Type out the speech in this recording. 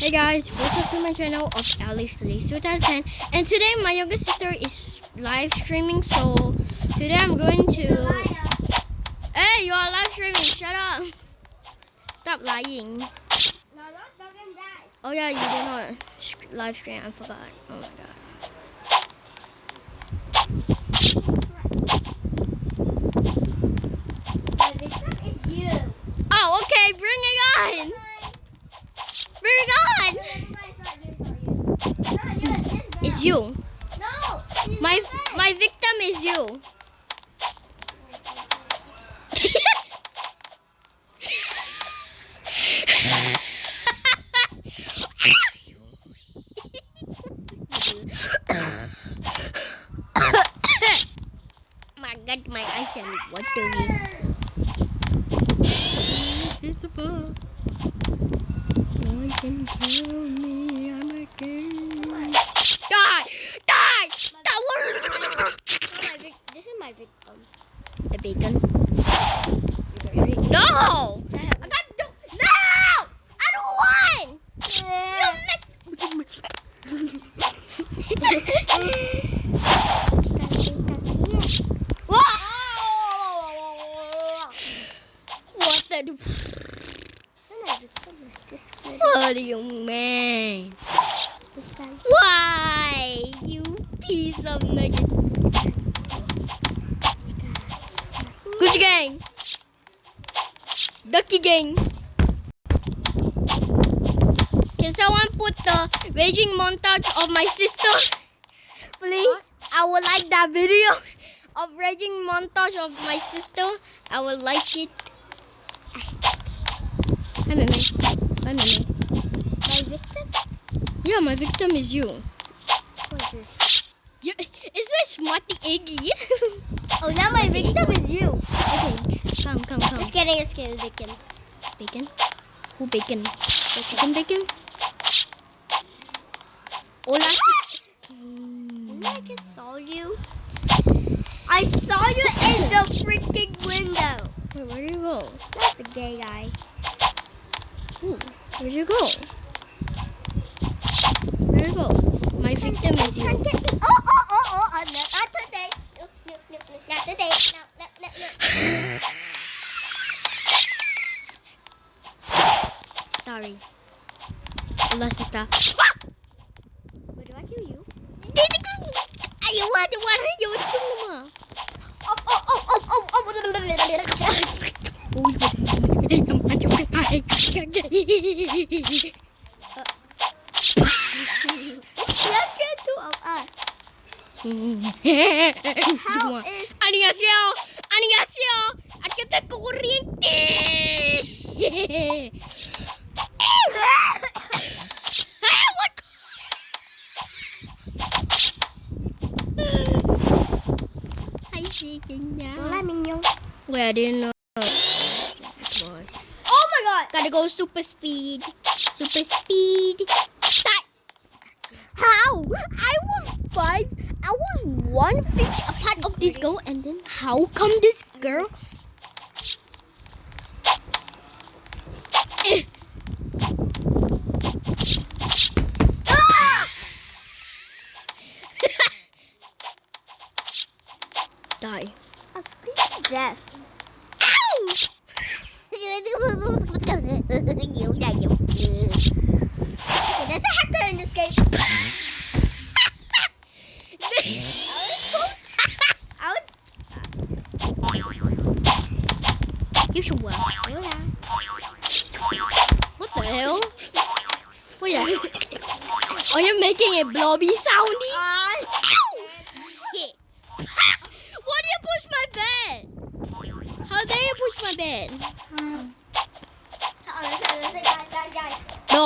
Hey guys, what's up to my channel of Alex Plays 2010, and today my younger sister is live streaming, so today I'm going to... Hey, you are live streaming, shut up! Stop lying. No, don't talking that. Oh yeah, you do not live stream, I forgot. Oh my god. The victim is you. Oh, okay, bring it on! Bring it on! It's you. No. My victim is you. My god, my eyes are watering. Invisible. No one can kill me. I'm a king. Die! Die! This is my victim. The bacon. No! I got no! I don't want! You missed! What? What the? What do you mean? Why? You piece of nugget. Good game. Ducky game. Can someone put the raging montage of my sister? Please. I would like that video of raging montage of my sister. I would like it. My victim? Yeah, my victim is you. What is this? Yeah, is this Smarty Eggy? Oh, now my victim is you. Okay, come. Just kidding, bacon. Bacon? Who bacon? Bacon? Hola. I just saw you. I saw you in the freaking window. Wait, where do you go? That's the gay guy. Ooh, where'd you go? Where'd you go? My victim is you. Oh, not today. No, not today. No. Sorry. Hola, sister. Wait, do I kill you? You want you Annyeonghaseyo. Aquí tengo corriente. Wait, I didn't know. Oh my god! Gotta go super speed. How? I was 1 feet apart of this girl, and then how come this girl? Die. I'll scream to death. Ow! Okay, there's a hacker in this game. You should work. What the hell? What are you? Are you making a blobby soundy? Ow! Why do you push my bed? How dare you push my bed? No.